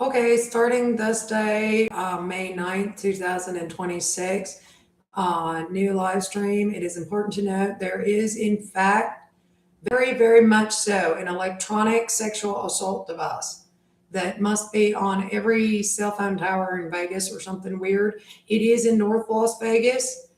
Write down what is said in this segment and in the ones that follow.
Okay, starting this day, May 9th, 2026, new live stream. It is important to note there is, in fact, very, very much so, an electronic sexual assault device that must be on every cell phone tower in Vegas or something weird. It is in North Las Vegas.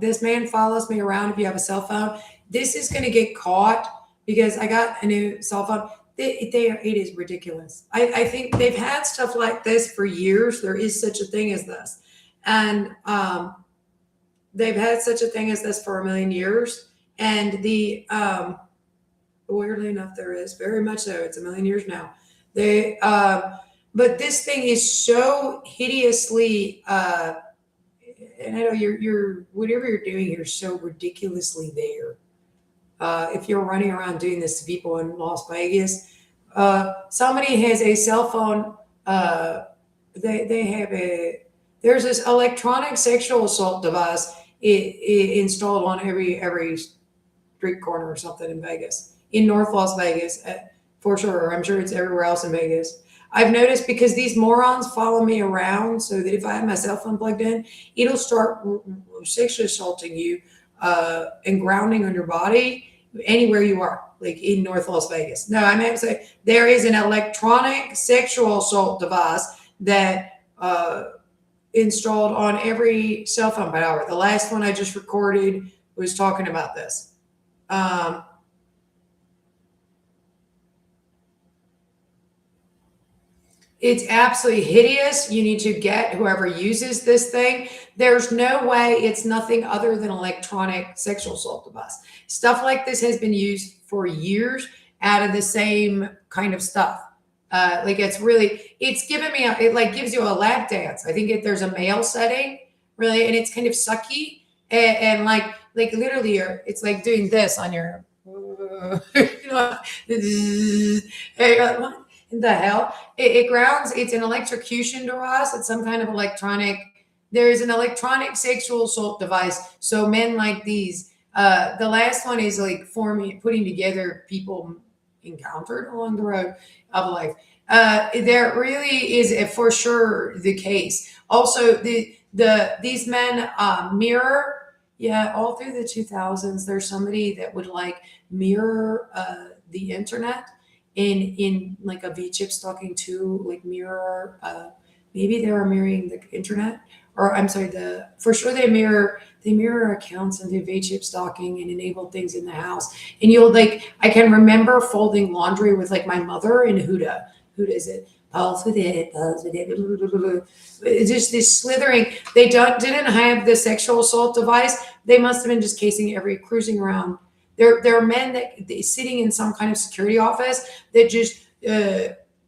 This man follows me around if you have a cell phone. This is going to get caught because I got a new cell phone. It is ridiculous. I think they've had stuff like this for years. There is such a thing as this. And they've had such a thing as this for a million years. And weirdly enough, there is very much so. It's a million years now. But this thing is so hideously, and I know you're whatever you're doing, you're so ridiculously there. If you're running around doing this to people in Las Vegas, somebody has a cell phone. They have a there's this electronic sexual assault device installed on every street corner or something in Vegas, in North Las Vegas, for sure. I'm sure it's everywhere else in Vegas. I've noticed because these morons follow me around, so that if I have my cell phone plugged in, it'll start sexually assaulting you and grounding on your body anywhere you are, like in North Las Vegas. No, I meant to say there is an electronic sexual assault device that installed on every cell phone tower. The last one I just recorded was talking about this. Um, It's absolutely hideous. You need to get whoever uses this thing. There's no way it's nothing other than electronic sexual assault device. Stuff like this has been used for years out of the same kind of stuff. Like it's giving me, it like gives you a lap dance. I think there's a male setting, really, and it's kind of sucky and like literally, it's like doing this on your, you know, what in the hell? It grounds. It's an electrocution device. It's some kind of electronic. There is an electronic sexual assault device. So men like these. The last one is like forming, putting together people encountered along the road of life. There really is for sure the case. Also, these men mirror. Yeah, all through the 2000s, there's somebody that would like mirror the internet in like a V-chip stalking too, like mirror. Maybe they are mirroring the internet, or I'm sorry, the for sure they mirror accounts and do V-chip stalking and enable things in the house. And you'll like I can remember folding laundry with like my mother in Huda. Huda is it? Pulse with it, pulse with it. Blah, blah, blah, blah. It's just this slithering. They didn't have the sexual assault device. They must have been just casing cruising around. There are men that sitting in some kind of security office that just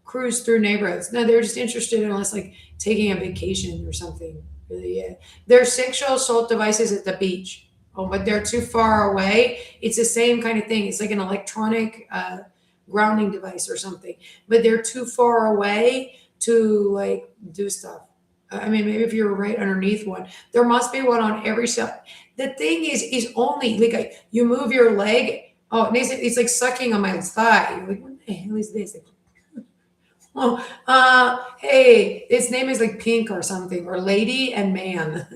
cruise through neighborhoods. No, they're just interested in us like taking a vacation or something. Really, yeah. There are sexual assault devices at the beach. Oh, but they're too far away. It's the same kind of thing. It's like an electronic grounding device or something. But they're too far away to like do stuff. I mean, maybe if you're right underneath one, there must be one on every side. The thing is only like you move your leg. Oh, and it's like sucking on my thigh. You're like, what the hell is this? Like, oh, hey, its name is like Pink or something, or Lady and Man.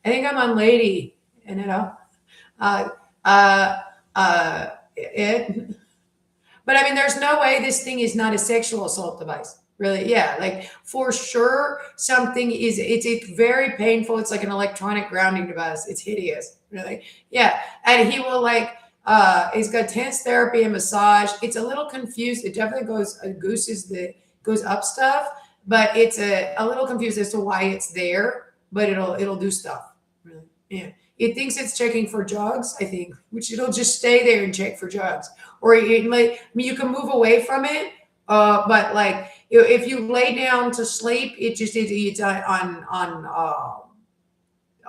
I think I'm on Lady, and uh, uh, it. But I mean, there's no way this thing is not a sexual assault device. Really, yeah, like for sure, something is. It's very painful. It's like an electronic grounding device. It's hideous. Really, yeah. And he will like. He's got tense therapy and massage. It's a little confused. It definitely goes up stuff, but it's a little confused as to why it's there. But it'll do stuff. Really, yeah. It thinks it's checking for drugs. I think, which it'll just stay there and check for drugs or it might. I mean, you can move away from it, but like if you lay down to sleep, it's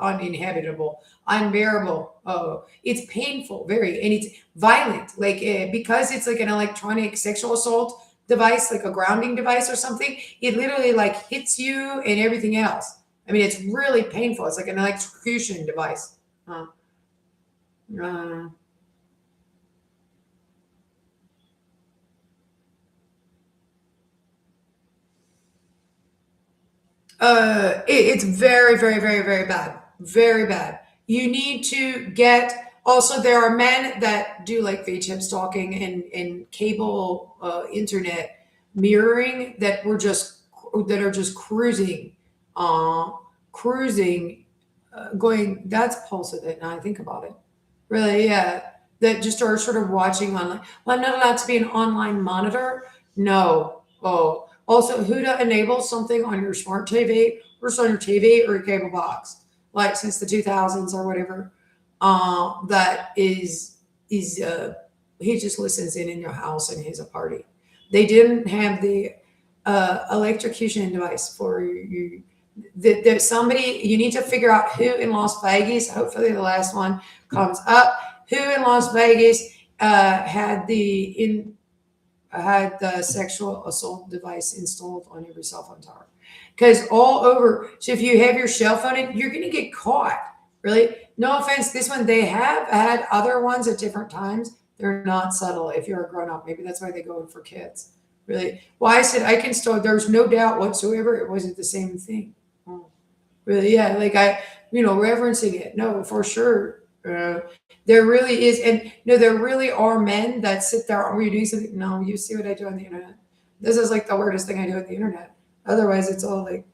uninhabitable, unbearable. Oh, it's painful, very, and it's violent. Like because it's like an electronic sexual assault device, like a grounding device or something. It literally like hits you and everything else. I mean, it's really painful. It's like an electrocution device. Uh, uh, It's very, very, very, very bad. Very bad. You need to get. Also, there are men that do like VHF stalking and cable internet mirroring that are just cruising, uh, cruising, going. That's pulsative. Now I think about it. Really, yeah. That just are sort of watching online. Well, I'm not allowed to be an online monitor. No. Oh, also, who to enable something on your smart TV or it's on your TV or your cable box, like since the 2000s or whatever. That is he just listens in your house and he's a party. They didn't have the electrocution device for you. There's somebody you need to figure out who in Las Vegas. Hopefully, the last one comes up. Who in Las Vegas had the sexual assault device installed on every cell phone tower. Because all over, so if you have your cell phone in, you're going to get caught. Really? No offense, this one, they have had other ones at different times. They're not subtle if you're a grown up. Maybe that's why they go in for kids. Really? Well, I said I can still, there's no doubt whatsoever it wasn't the same thing. Oh, really? Yeah. Like reverencing it. No, for sure. There really is, and no, there really are men that sit there. Are you doing something? No, you see what I do on the internet. This is like the weirdest thing I do on the internet. Otherwise, it's all like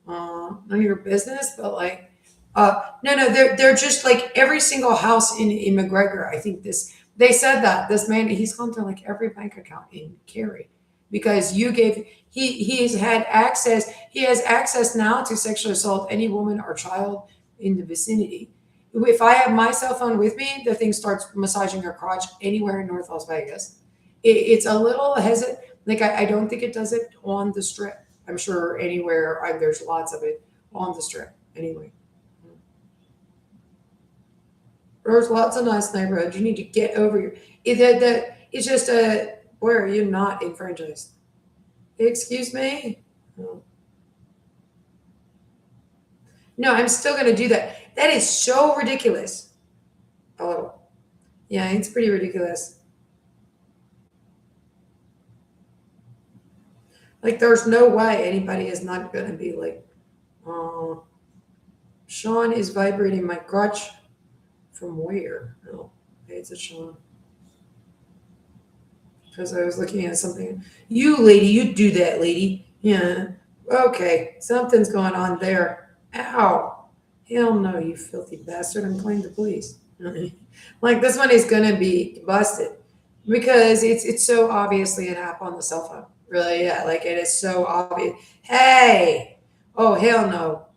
none of your business. But like, no, they're just like every single house in McGregor. I think they said that this man he's gone through like every bank account in Cary because you gave he's had access. He has access now to sexually assault any woman or child in the vicinity. If I have my cell phone with me, the thing starts massaging your crotch anywhere in North Las Vegas. It's a little hesitant. Like I don't think it does it on the strip. I'm sure anywhere there's lots of it on the strip. Anyway, there's lots of nice neighborhoods. You need to get over your. It's just a. Where are you not enfranchised? Excuse me. Oh. No, I'm still going to do that. That is so ridiculous. Oh, yeah, it's pretty ridiculous. Like, there's no way anybody is not going to be like, oh, Sean is vibrating my crotch from where? Oh, it's a Sean. Because I was looking at something. You, lady, you do that, lady. Yeah. Okay, something's going on there. Ow. Hell no, you filthy bastard. I'm calling the police. Like this one is gonna be busted because it's so obviously an app on the cell phone. Really, yeah, like it is so obvious. Hey, oh hell no.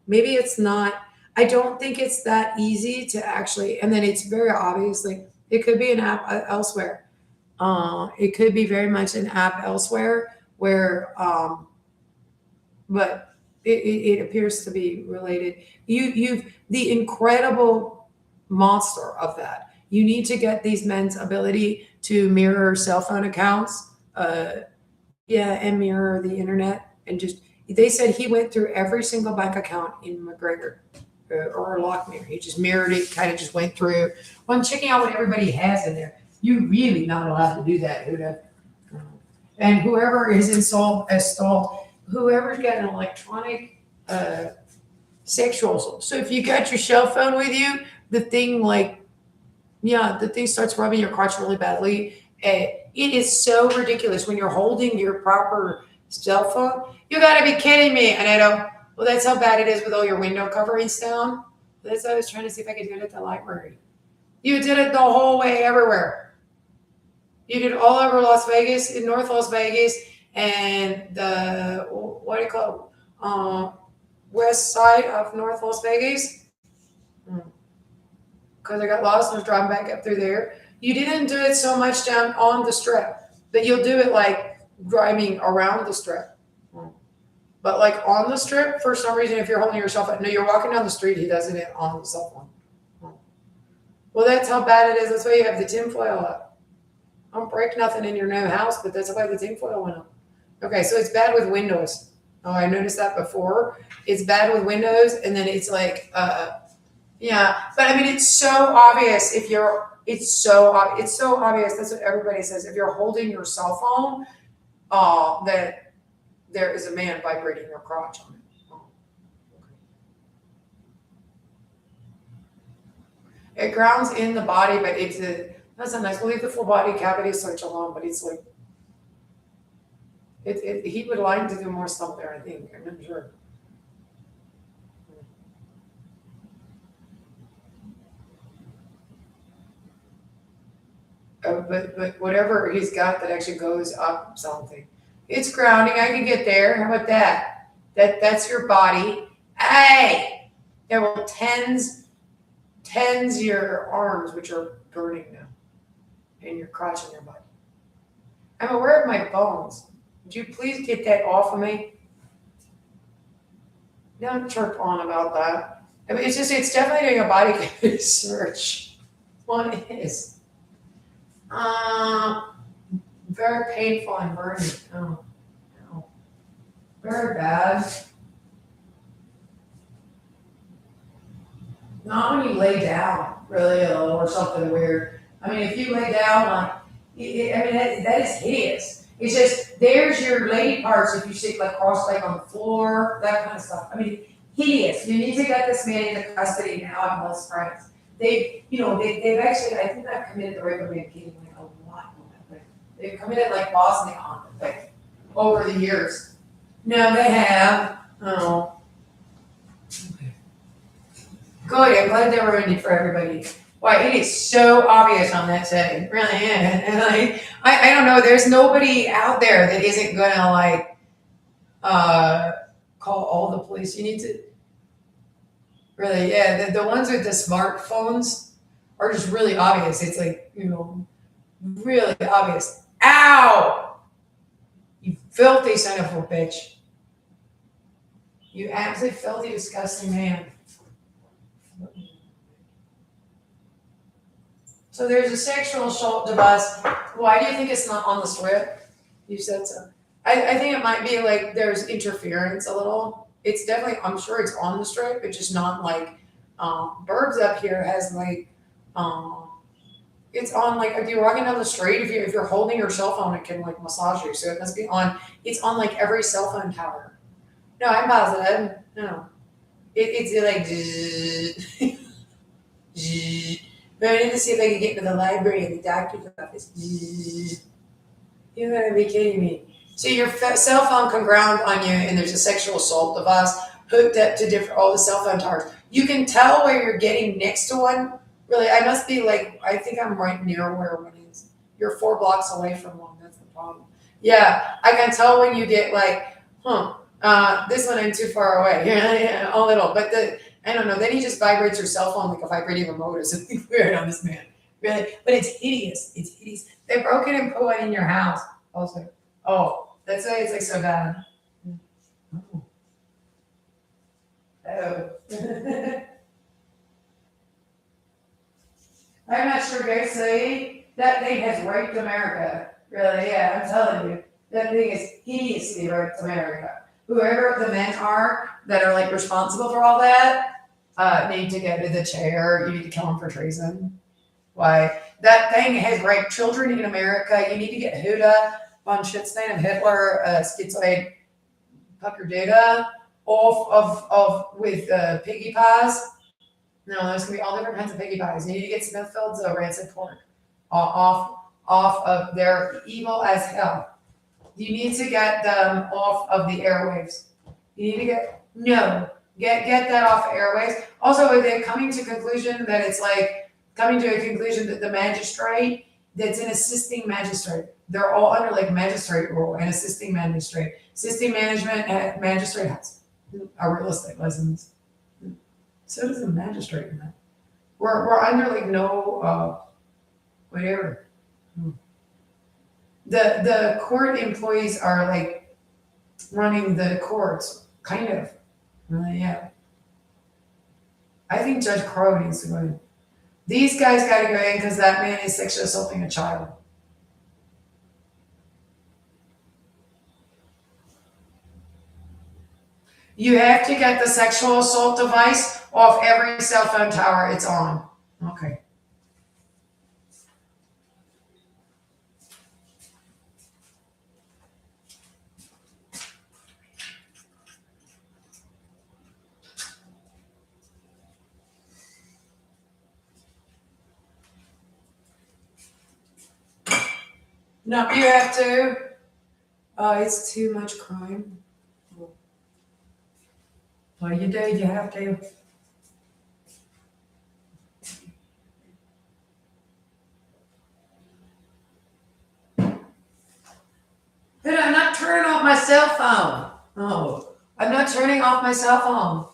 Maybe it's not. I don't think it's that easy to actually. And then it's very obviously it could be an app elsewhere. It could be very much an app elsewhere where, but it appears to be related. You've the incredible monster of that. You need to get these men's ability to mirror cell phone accounts, yeah, and mirror the internet, and just they said he went through every single bank account in McGregor or Lockmere. He just mirrored it, kind of just went through. Well, I'm checking out what everybody has in there. You're really not allowed to do that, Huda. And whoever is installed, whoever's got an electronic sexual. So if you got your cell phone with you, the thing like, yeah, the thing starts rubbing your crotch really badly. It is so ridiculous when you're holding your proper cell phone. You got to be kidding me. And I don't. Well, that's how bad it is with all your window coverings down. That's what I was trying to see if I could do it at the library. You did it the whole way everywhere. You did all over Las Vegas, in North Las Vegas, and the what do you call it? West side of North Las Vegas. Because I got lost and was driving back up through there. You didn't do it so much down on the strip, but you'll do it like driving around the strip. But like on the strip, for some reason, if you're holding your cell phone, no, you're walking down the street, he does it on the cell phone. Well, that's how bad it is. That's why you have the tinfoil up. Don't break nothing in your new house, but that's why the tinfoil went up. Okay, so it's bad with windows. Oh, I noticed that before. It's bad with windows, and then it's like, yeah. But I mean, it's so obvious it's so obvious. That's what everybody says. If you're holding your cell phone, that there is a man vibrating your crotch on it. It grounds in the body, but that's a nice. We'll leave the full body cavity search alone, but it's like he would like to do more stuff there. I think. I'm sure. But whatever he's got that actually goes up something, it's grounding. I can get there. How about that? That's your body. Hey, there will tens your arms, which are burning now, and your crotch and your body. I'm aware of my bones. Would you please get that off of me? Don't chirp on about that. I mean, it's definitely doing a body cavity search. One is. Uh, Very painful and burning. Oh, no. Very bad. Not when you lay down, really, or something weird. I mean, if you lay down, like, I mean, that is hideous. It's just, there's your lady parts if you sit like cross-legged on the floor, that kind of stuff. I mean, hideous. You need to get this man into custody now. I'm less friends. They've actually, I think I've committed the rape of Mankato like a lot on that thing. They've committed like Bosnia on the thing over the years. No, they have. Oh. Good. I'm glad they were ready for everybody. Why, it is so obvious on that setting. It really is. And I don't know, there's nobody out there that isn't gonna like call all the police. You need to really, yeah, the ones with the smartphones are just really obvious. It's like, really obvious. Ow! You filthy son of a bitch. You absolutely filthy, disgusting man. So there's a sexual assault device. Why do you think it's not on the strip? You said so. I think it might be like there's interference a little. It's definitely, I'm sure it's on the strip, but just not like, Burbs up here has like, it's on like, if you're walking down the street, if you're holding your cell phone, it can like massage you. So it must be on, it's on like every cell phone tower. No, I'm positive. No. It's like, but I need to see if I can get to the library and the doctor's office. You gotta be kidding me. So your cell phone can ground on you, and there's a sexual assault device hooked up to all the cell phone towers. You can tell where you're getting next to one. Really, I must be like, I think I'm right near where one is. You're 4 blocks away from one. That's the problem. Yeah, I can tell when you get like, this one I'm too far away. Yeah, a little, but I don't know. Then he just vibrates your cell phone like a vibrating remote or something weird on this man. Really, but it's hideous. It's hideous. They broke it and put one in your house. Also, oh, that's why it's like so bad. Oh. I'm not sure, guys. See, that thing has raped America. Really, yeah, I'm telling you, that thing is hideously raped America. Whoever the men are that are like responsible for all that need to go to the chair. You need to kill them for treason. Why? That thing has raped children in America. You need to get Huda von Schittstein and Hitler, schizoid pucker duda, off of with piggy pies. No, there's gonna be all different kinds of piggy pies. You need to get Smithfield's rancid pork off of their evil as hell. You need to get them off of the airwaves. You need to get that off airwaves. Also, they're coming to conclusion that it's like coming to a conclusion that the magistrate that's an assisting magistrate, they're all under like magistrate rule and assisting magistrate. Assisting magistrate has a real estate license. So does the magistrate in that. We're under like no whatever. The court employees are like running the courts, kind of. Yeah. I think Judge Crow needs to go in. These guys got to go in because that man is sexually assaulting a child. You have to get the sexual assault device off every cell phone tower it's on. Okay. No, you have to. It's too much crime. Well, you do. You have to. But I'm not turning off my cell phone. Oh, I'm not turning off my cell phone.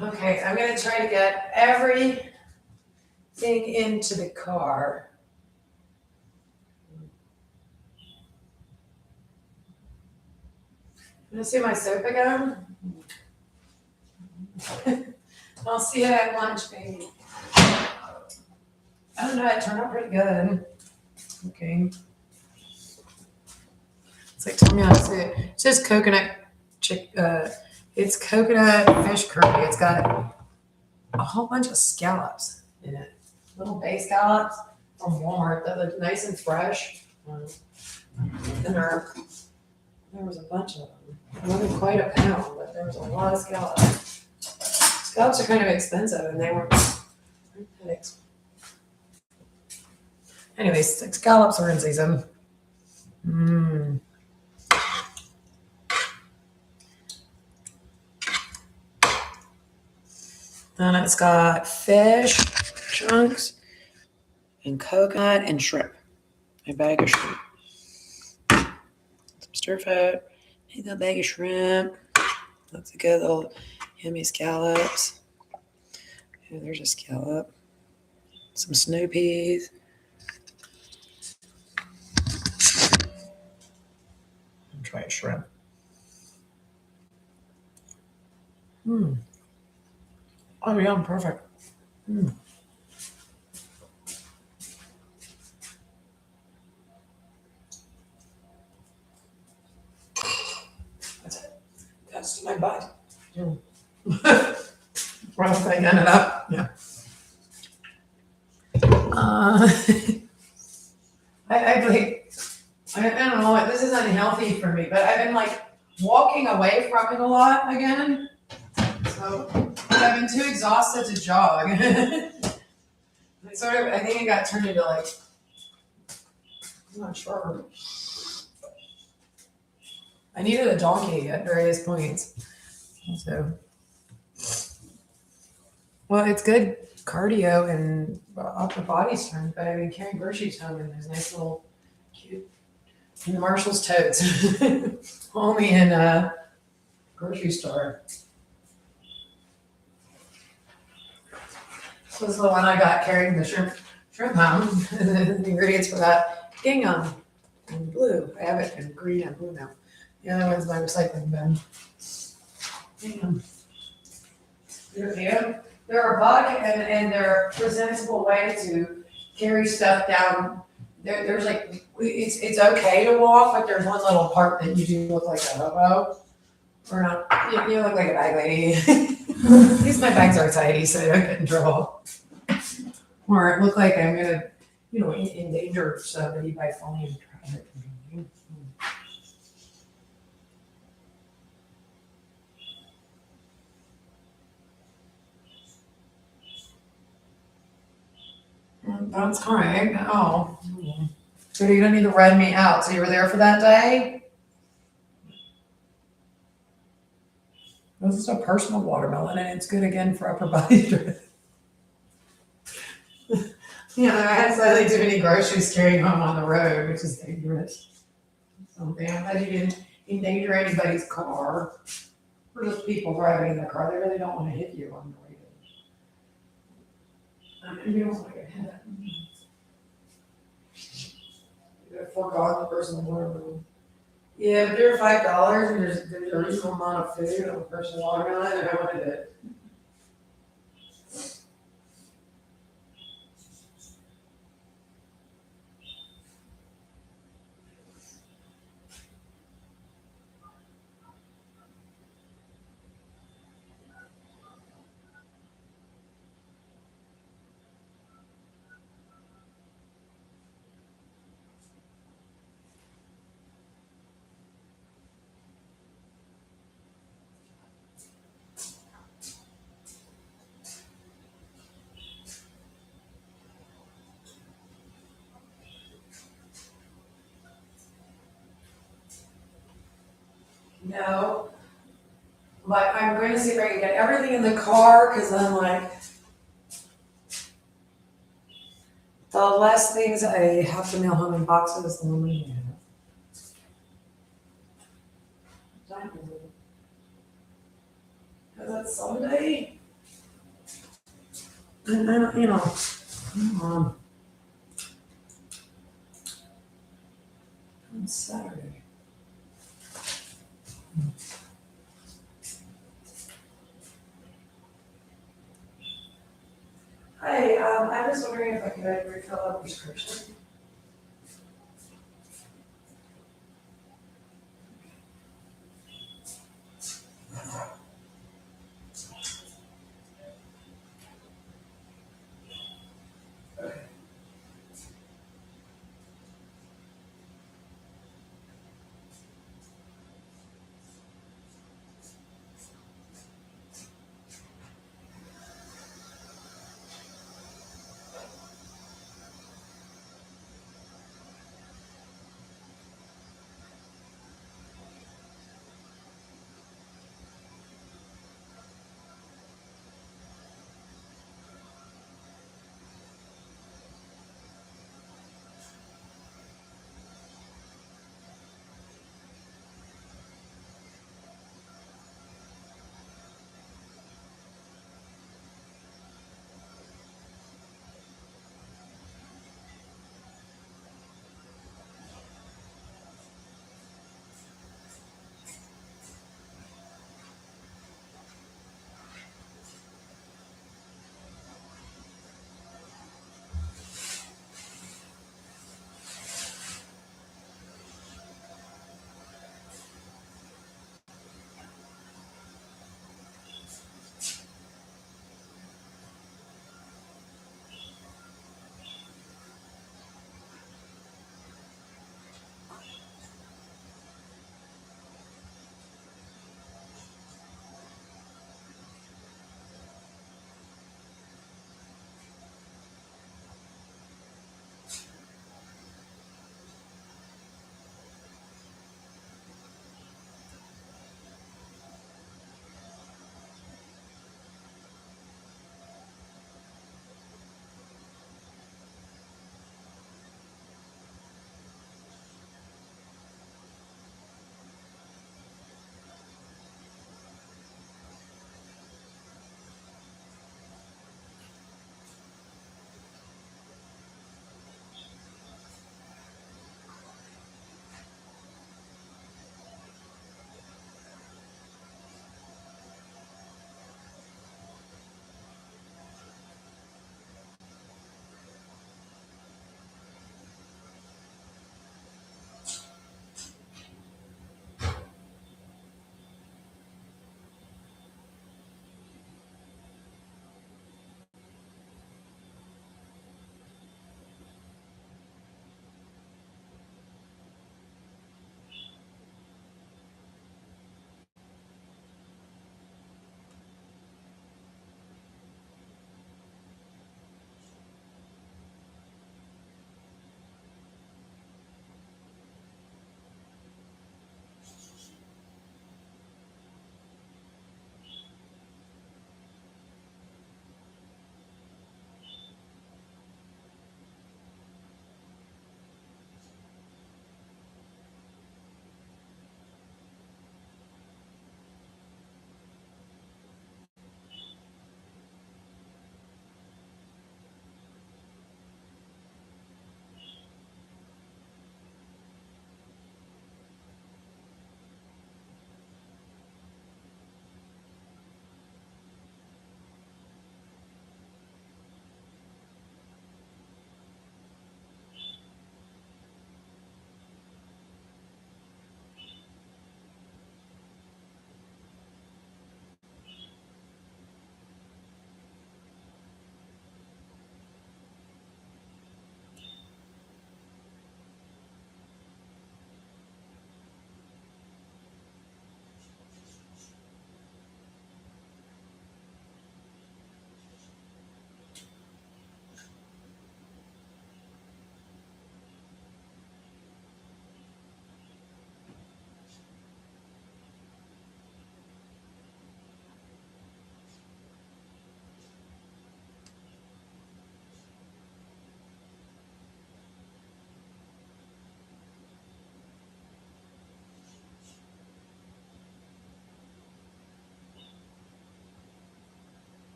Okay, I'm gonna try to get everything into the car. Wanna see my soap again? I'll see you at lunch, baby. I don't know, it turned out pretty good. Okay. It's like, tell me how to say it. It says coconut it's coconut fish curry. It's got a whole bunch of scallops in it. Little bay scallops from Walmart that look nice and fresh. And there was a bunch of them. It wasn't quite a pound, but there was a lot of scallops. Scallops are kind of expensive, and they weren't that expensive. Anyways, scallops are in season. Mmm. Then it's got fish chunks and coconut and shrimp. A bag of shrimp. Some stir fry. Need that bag of shrimp. That's a good little yummy scallops. Oh, there's a scallop. Some snow peas. And try a shrimp. Oh, yum, perfect. That's it. That's my butt. Wrong thing ended up. Yeah. I like, I don't know what, this is unhealthy for me, but I've been like walking away from it a lot again. So I've been too exhausted to jog. It sort of, I think it got turned into like, I'm not sure. I needed a donkey at various points. So, well, it's good cardio and upper body strength, but I mean, carrying groceries home in those nice little cute in Marshall's totes, only in a grocery store. This was the one I got carrying the shrimp home. The ingredients for that: gingham and blue. I have it in green and blue now. The other one's my recycling bin. Gingham. They're a bug and they're a presentable way to carry stuff down. There's like it's okay to walk, but there's one little part that you do look like a hobo. Or not, you look like a bag lady. At least my bags are tidy, so I don't get in trouble. Or it look like I'm gonna, endanger somebody by falling in traffic. That's correct. Oh. So you don't need to red me out. So you were there for that day? This is a personal watermelon, and it's good again for upper body strength. I had slightly too many groceries carrying home on the road, which is dangerous. Something I'm glad you didn't endanger anybody's car. Or just people driving in the car. They really don't want to hit you on the way to. You don't want to get hit. You have foregone the personal watermelon. Yeah, but they're $5, and there's a reasonable amount of food on a personal watermelon, and I wanted it. No, but I'm going to see if I can get everything in the car because I'm like, the less things I have to mail home in boxes, the more money I have. Because it's Sunday. And I don't, on Saturday. Hi, I was wondering if I could refill a prescription.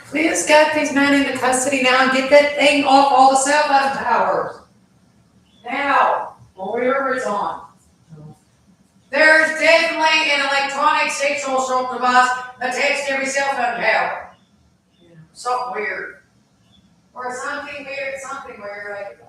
Please get these men into custody now and get that thing off all the cell phone towers. Now, while whoever is on. There's definitely an electronic sexual assault device attached to every cell phone tower. Something weird. Or something weird, something weird.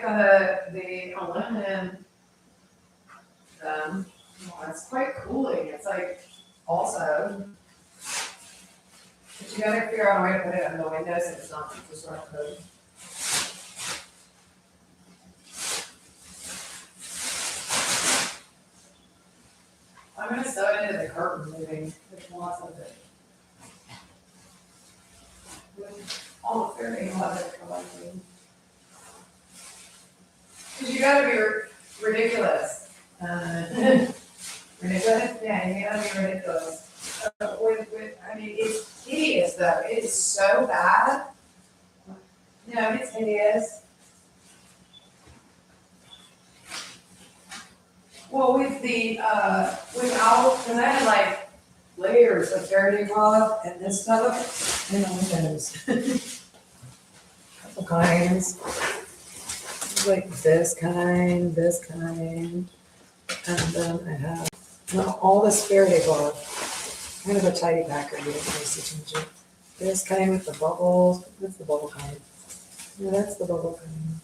the aluminum, well, it's quite cooling. It's like also, but you gotta figure out a way to put it on the windows and it's not just sort of code. I'm gonna sew it into the curtain moving. There's lots of it. With all the Faraday leather collecting. Cause you gotta be ridiculous. Ridiculous? Yeah, you gotta be ridiculous. I mean, it's hideous though. It is so bad. No, it's hideous. Well, with the, cause I had like layers of Faraday cloth and this stuff and the windows. Couple kinds. Like this kind, and then I have, well, all this Faraday cloth. Kind of a tidy packer, you don't really see too much. This kind with the bubbles, that's the bubble kind. No, that's the bubble kind.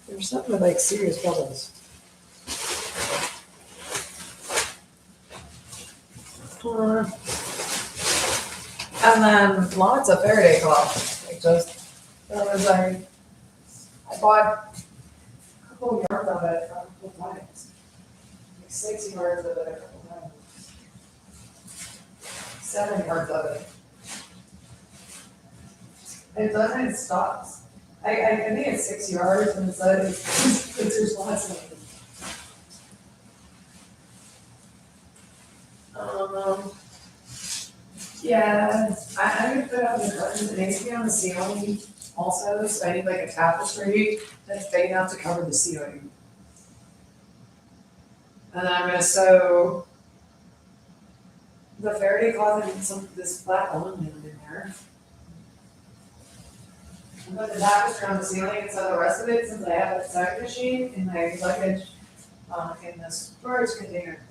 There's something with like serious bubbles. And then lots of Faraday cloth. Like just, that was like, I bought a couple yards of it a couple times. Like 6 yards of it a couple times. 7 yards of it. It doesn't, it stops. I think it's 6 yards and it's like, there's lots of them. Yeah, I would put out the curtains, it needs to be on the ceiling also, so I need like a tapestry that's big enough to cover the ceiling. And then I'm gonna sew the Faraday cloth and some, this black aluminum in there. And put the tapestry on the ceiling and sew the rest of it, since I have a sewing machine in my luggage, in the storage container.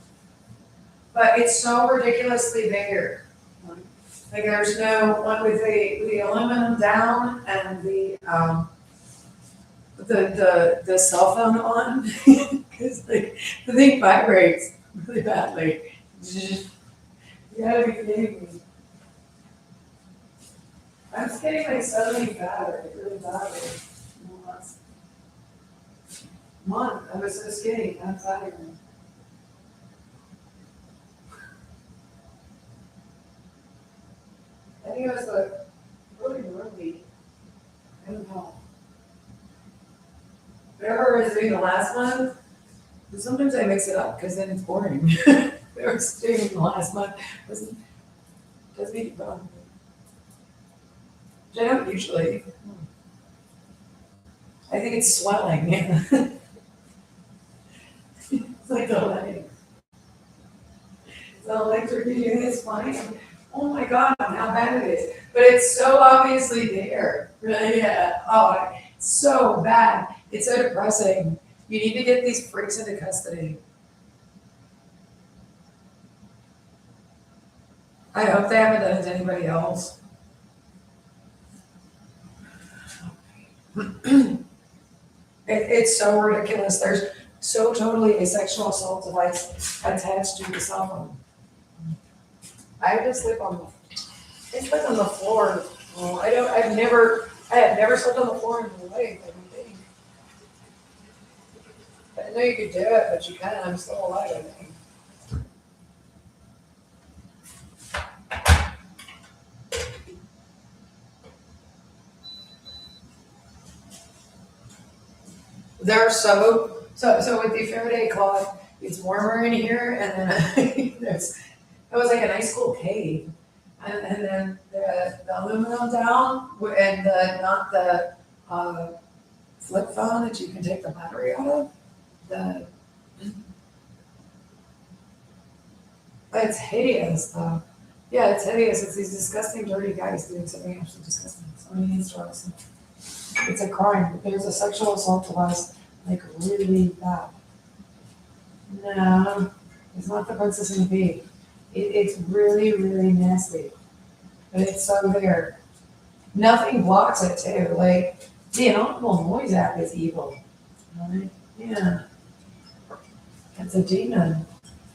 But it's so ridiculously bigger. Like there's no, one with the aluminum down and the cell phone on, because like, the thing vibrates really badly. You gotta be kidding me. I'm just getting like suddenly fatter, really badly. Last month, I was so skinny, I'm fatter. I think it was like really, I don't know. Whatever I was doing the last month, but sometimes I mix it up because then it's boring. Whatever I was doing the last month doesn't make it fun. Which I don't usually. I think it's swelling, yeah. It's like the legs. The legs are doing this fine. Oh my God, how bad it is. But it's so obviously there. Really, yeah. Oh, it's so bad. It's so depressing. You need to get these freaks into custody. I hope they haven't done it to anybody else. It's so ridiculous. There's so totally a sexual assault device attached to the cell phone. I have to sleep on the floor. Oh, I have never slept on the floor in my life, I don't think. I didn't know you could do it, but you can. I'm still alive, I think. They're so with the Faraday cloth, it's warmer in here, and then it was like an ice cold cave. And then the aluminum down, and not the flip phone that you can take the battery out of. It's hideous though. Yeah, it's hideous. It's these disgusting, dirty guys doing something absolutely disgusting. Somebody needs to listen. It's a crime. There's a sexual assault device, like really bad. No, it's not the Princess and the Pea. It's really, really nasty. But it's so there. Nothing blocks it too. Like the inaudible noise app is evil. Right? Yeah, it's a demon.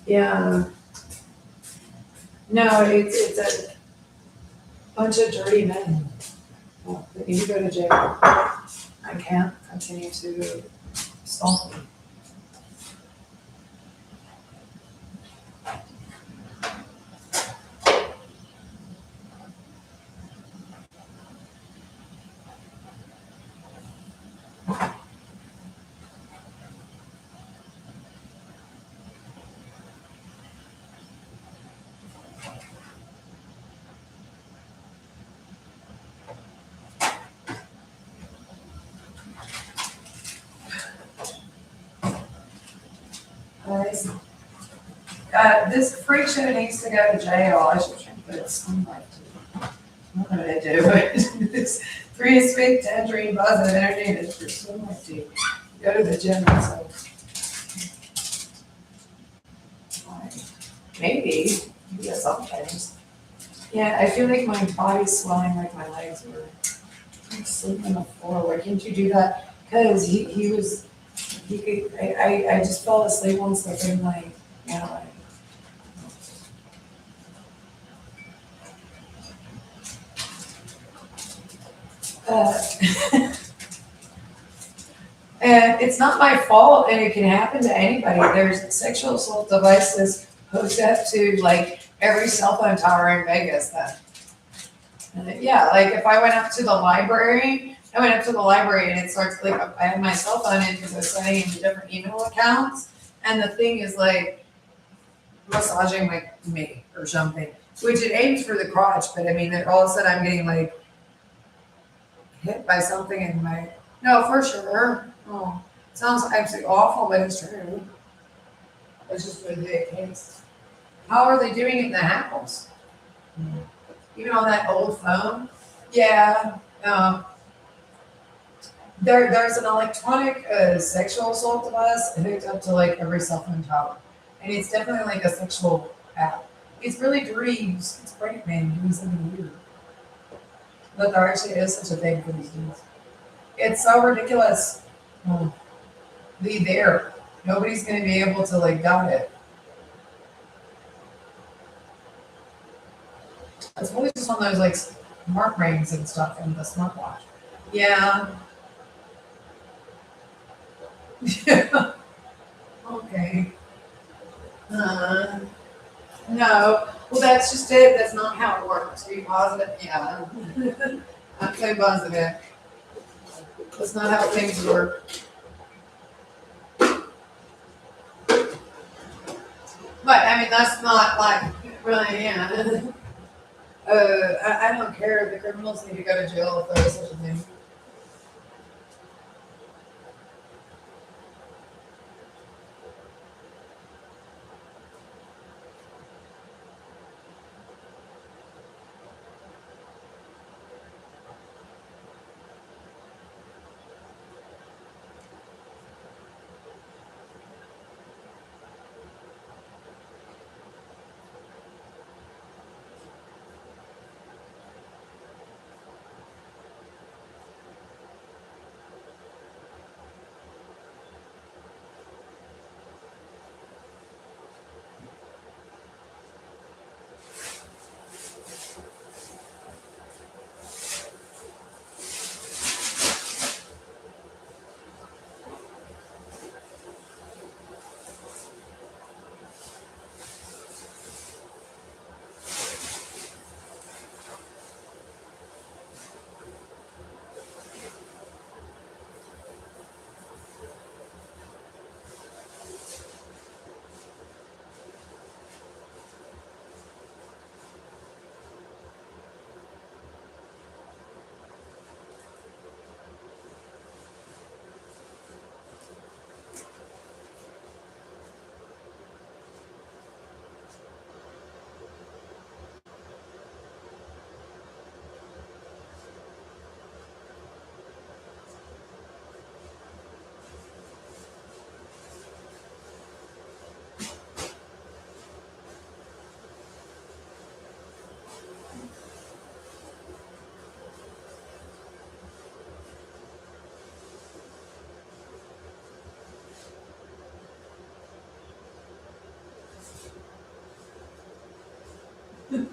Yeah. No, it's a bunch of dirty men. Well, they need to go to jail. I can't continue to stalk me. Guys, this freak show needs to go to jail. I should try to put sunlight to it. I don't know what I do, but this three sweet tangerine positive energy is for sunlight to go to the gym. So maybe sometimes. Yeah, I feel like my body's swelling, like my legs were like sleeping on the floor. Why can't you do that? Because he could, I just fell asleep once the thing like, you know, like, uh, and it's not my fault and it can happen to anybody. There's sexual assault devices hooked up to like every cell phone tower in Vegas that, yeah, like if I went up to the library, I went up to the library and it starts like I have my cell phone in because I was setting into different email accounts, and the thing is like massaging like me or something, which it aims for the crotch, but I mean, all of a sudden I'm getting like hit by something in my, no, for sure. Oh, sounds absolutely awful, but it's true. It's just really the case. How are they doing it in the house? Even on that old phone? Yeah. There's an electronic sexual assault device hooked up to like every cell phone tower, and it's definitely like a sexual app. It's really dirty. It's break man doing something weird. But there actually is such a thing for these dudes. It's so ridiculous. Oh, be there. Nobody's gonna be able to like got it. It's always just on those like smart rings and stuff and the smartwatch. Yeah. Yeah. Okay. Uh, no. Well, that's just it. That's not how it works. Are you positive? Yeah. I'm so positive. That's not how things work. But I mean, that's not like really. Yeah. I don't care. The criminals need to go to jail if there is such a thing. Okay.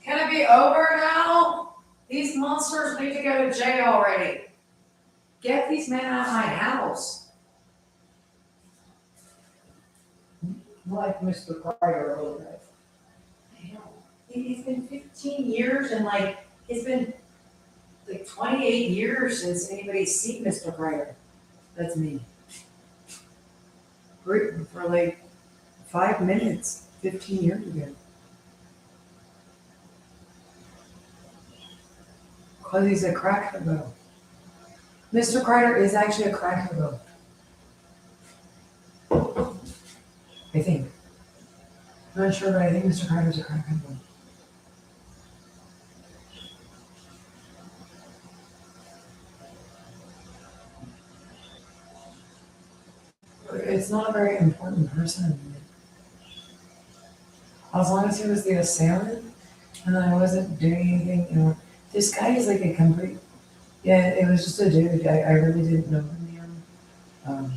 Can it be over now? These monsters need to go to jail already. Get these men out of my house. Like Mr. Kreider a little bit. Hell, it's been 15 years and like, it's been like 28 years since anybody's seen Mr. Kreider. That's me. For like 5 minutes, 15 years ago. Because he's a crack hobo. Mr. Kreider is actually a crack hobo. I think. I'm not sure, but I think Mr. Kreider's a crack hobo. It's not a very important person. As long as he was the assailant and I wasn't doing anything, this guy is like a complete, yeah, it was just a dude. I really didn't know him.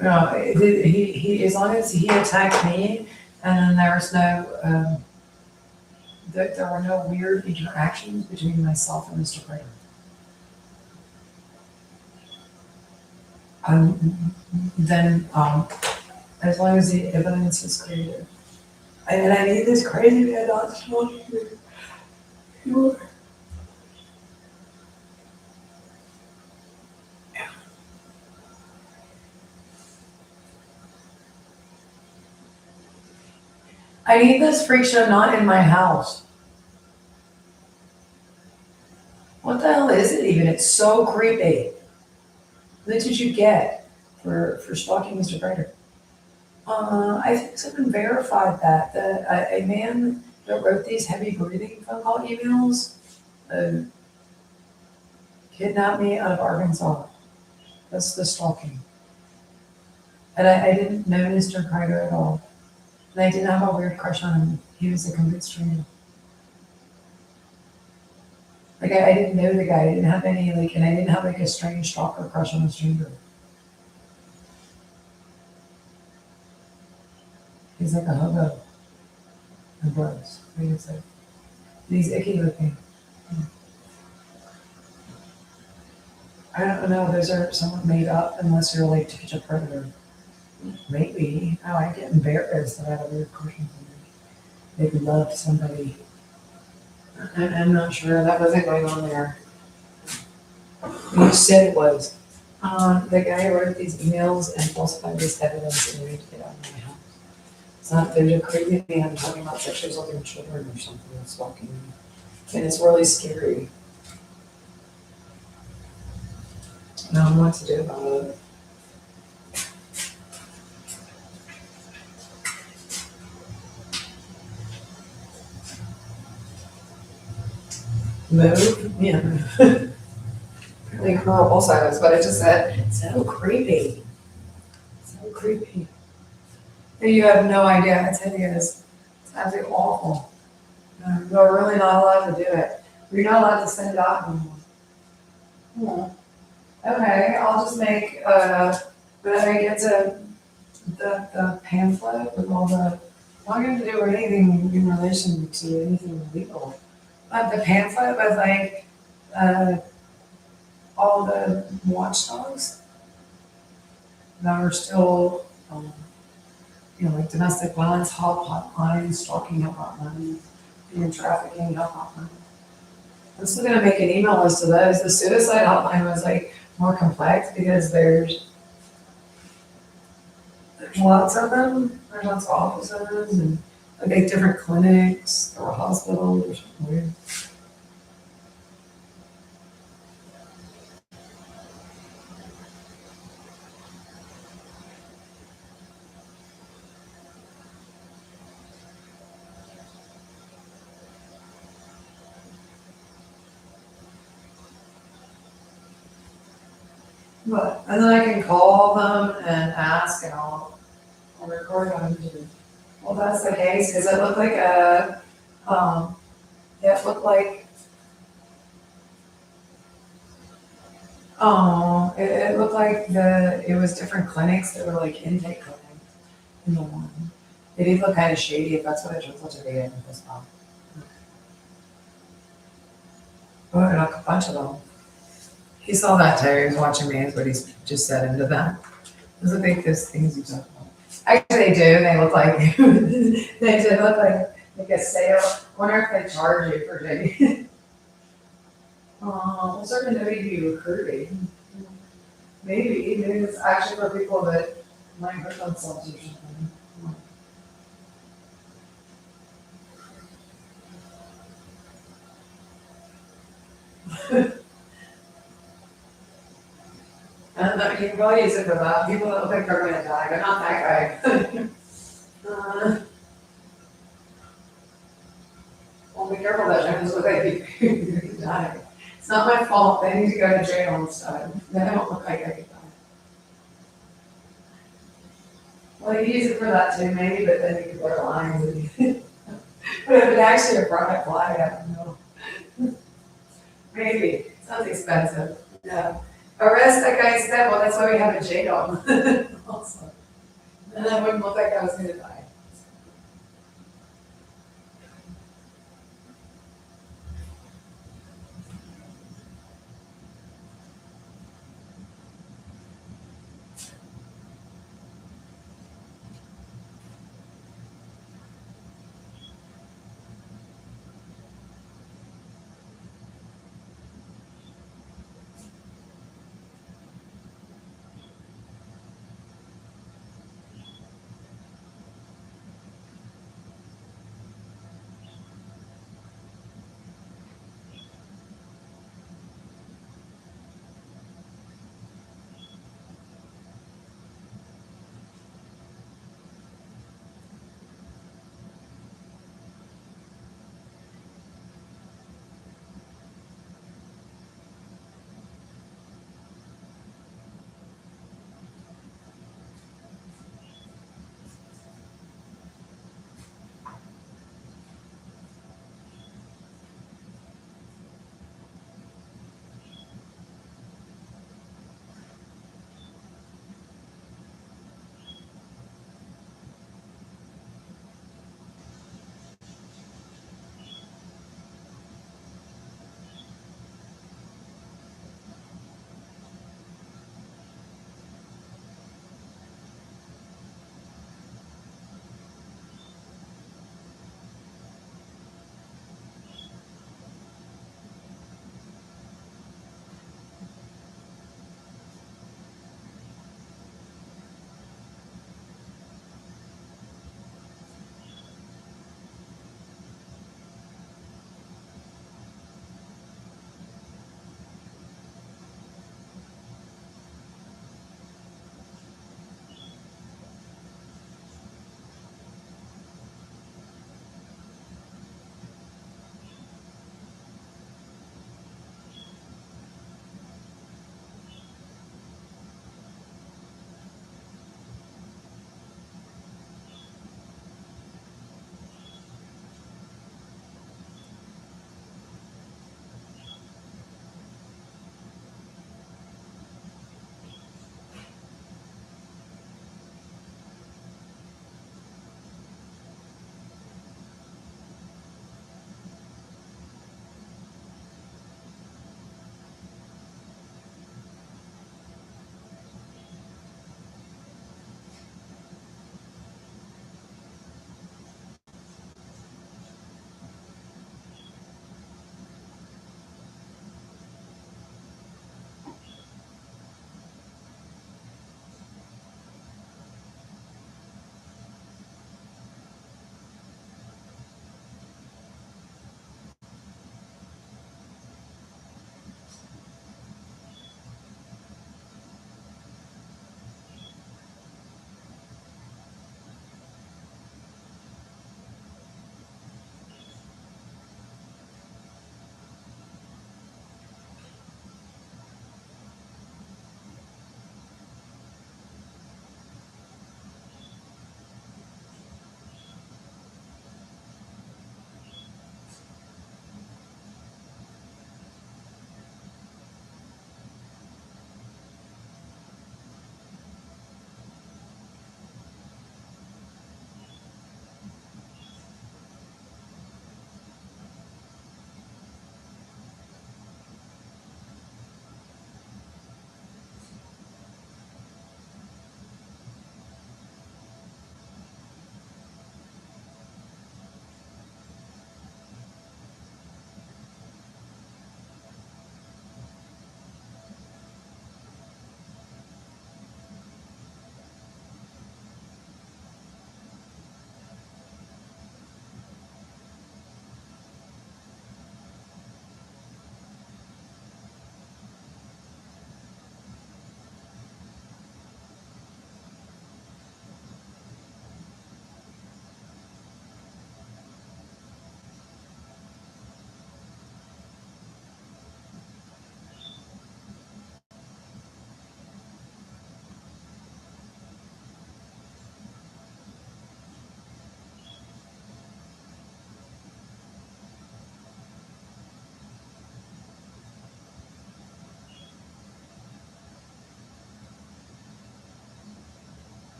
No, he, as long as he attacked me and then there was no, there were no weird interactions between myself and Mr. Prater. Then, as long as the evidence is created. And I need this crazy man not to talk to me. I need this freak show not in my house. What the hell is it even? It's so creepy. That's what you get for stalking Mr. Prater. I think someone verified that a man that wrote these heavy breathing phone call emails kidnapped me out of Arkansas. That's the stalking. And I didn't know Mr. Prater at all. And I didn't have a weird crush on him. He was a complete stranger. Like I didn't know the guy. I didn't have any and I didn't have a strange stalker crush on a stranger. He's like a hobo. And gross. What do you say? He's icky looking. I don't know. Those are somewhat made up unless you're to catch a predator. Maybe. Oh, I get embarrassed that I had a weird question for me. They loved somebody. I'm not sure. That wasn't going on there. You said it was. The guy who wrote these emails and falsified this evidence and made it out of my house. It's not, there's a crazy man talking about sexually assaulting children or something that's stalking me. And it's really scary. I don't know what to do about it. Move? Yeah. Really horrible silence, but I just said, so creepy. So creepy. And you have no idea. It's hideous. It's absolutely awful. You're really not allowed to do it. You're not allowed to send it out anymore. Okay, I'll just make, when I get to the pamphlet with all the, I'm not going to do anything in relation to anything legal. But the pamphlet with all the watchdogs that are still, domestic violence help hotline, stalking help hotline, human trafficking help hotline. I'm still gonna make an email list of those. The suicide hotline was more complex because there's lots of them. There's lots of offices and different clinics or hospitals or something weird. But, and then I can call them and ask and I'll record them. Well, that's the case, because it looked like it looked like, it looked like it was different clinics that were intake clinics in the one. It did look kind of shady if that's what it translates to be in this spot. Oh, like a bunch of them. He saw that too. He was watching me. Is what he's just said into that. Those look like those things you talk about. Actually, they do. They look like they do look like a sale. I wonder if they charge you for taking. What sort of movie do you recruiting? Maybe it's actually for people that might hurt themselves or something. I don't know. You can probably use it for that. People that look like they're gonna die, but not that guy. Well, be careful that Jones look like you could die. It's not my fault. They need to go to jail and stuff. They don't look like I could die. Well, you use it for that too, maybe, but then you could wear lines and but if it's actually a product fly, I don't know. Maybe. Sounds expensive. Yeah. Arrest that guy instead. Well, that's why we have a jail. Also. And then wouldn't look like I was gonna die.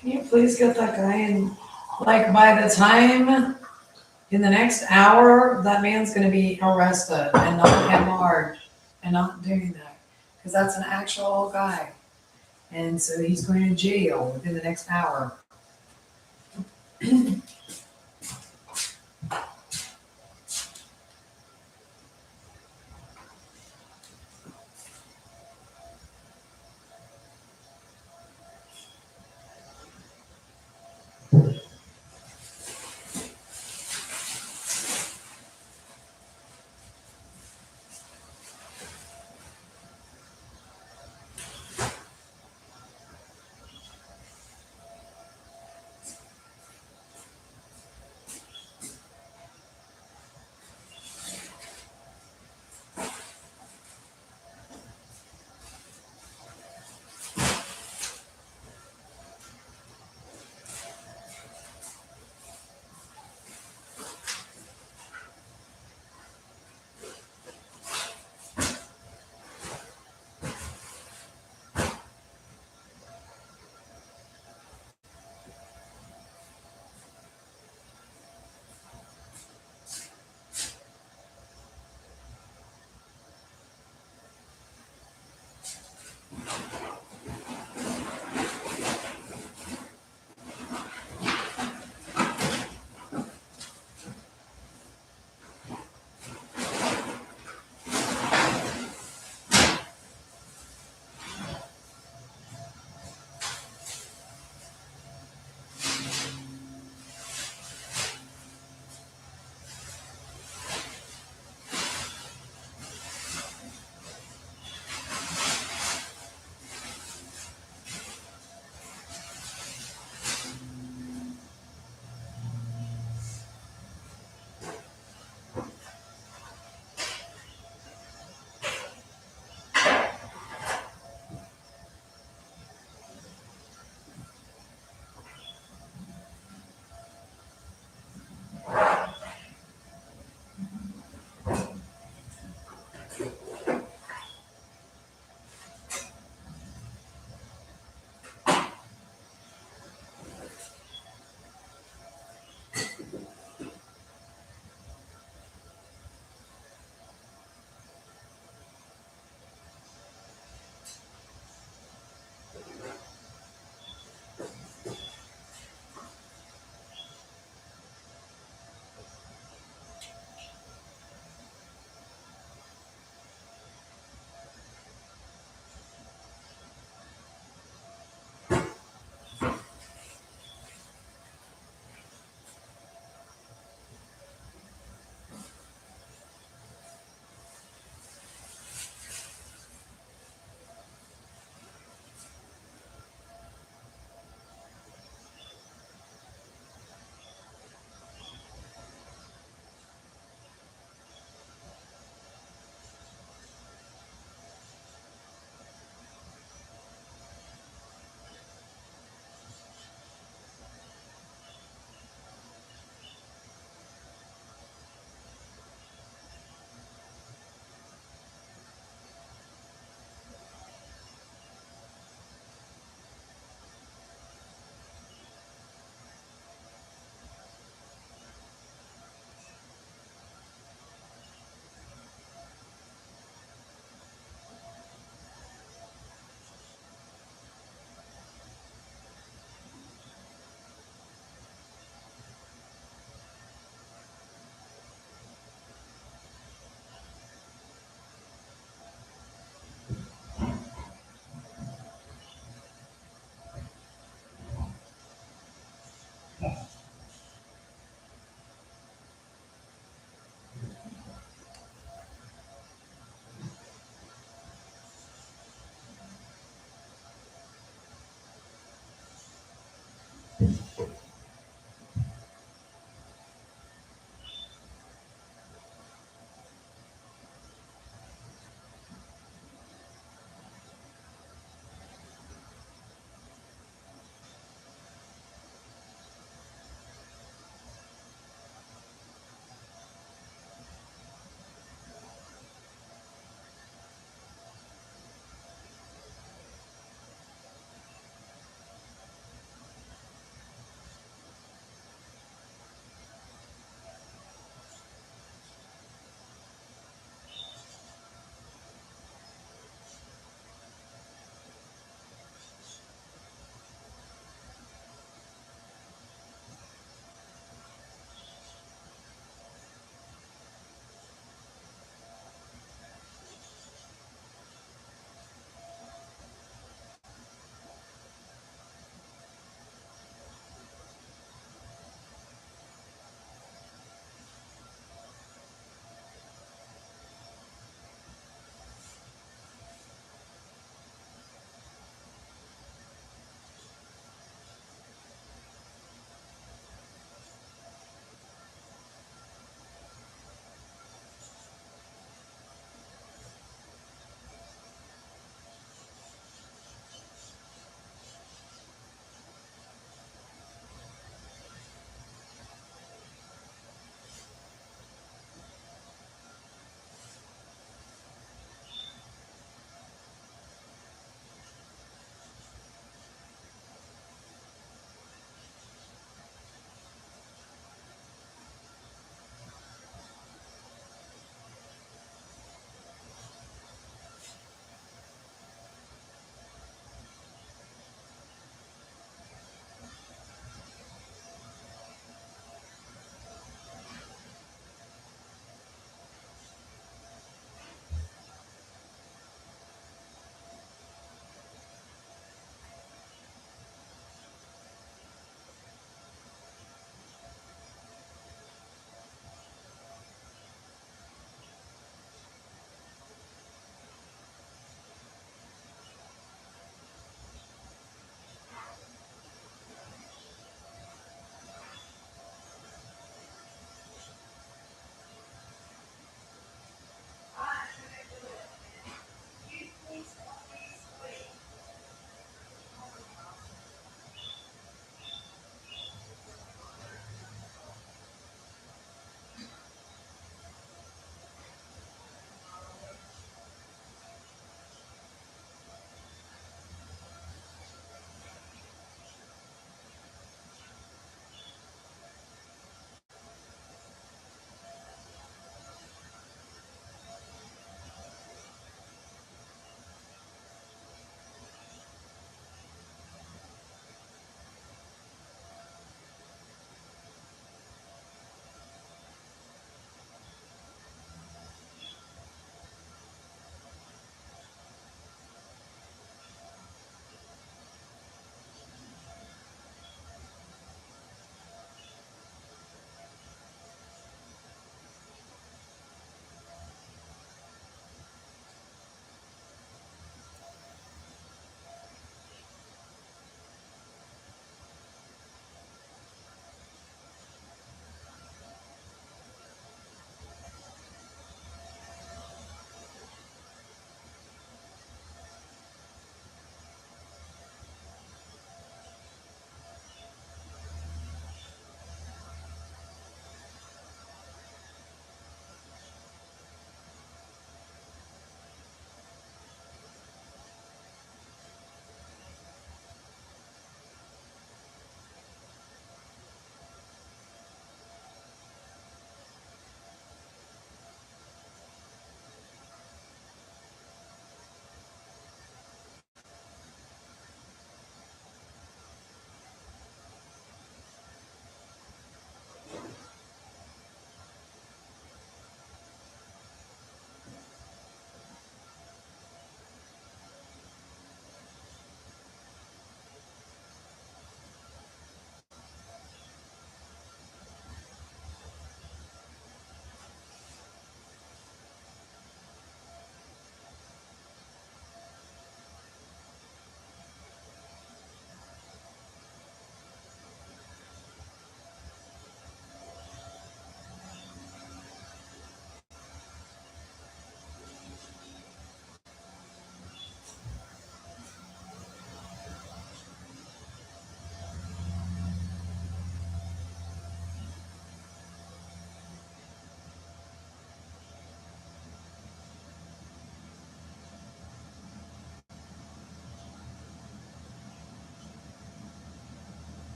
Can you please get that guy in? Like by the time in the next hour, that man's gonna be arrested and not MR'd and not doing that. Because that's an actual guy. And so he's going to jail within the next hour.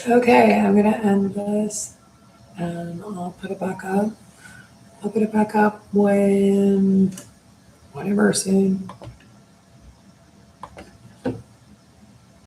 Okay, I'm gonna end this and I'll put it back up. I'll put it back up whenever soon.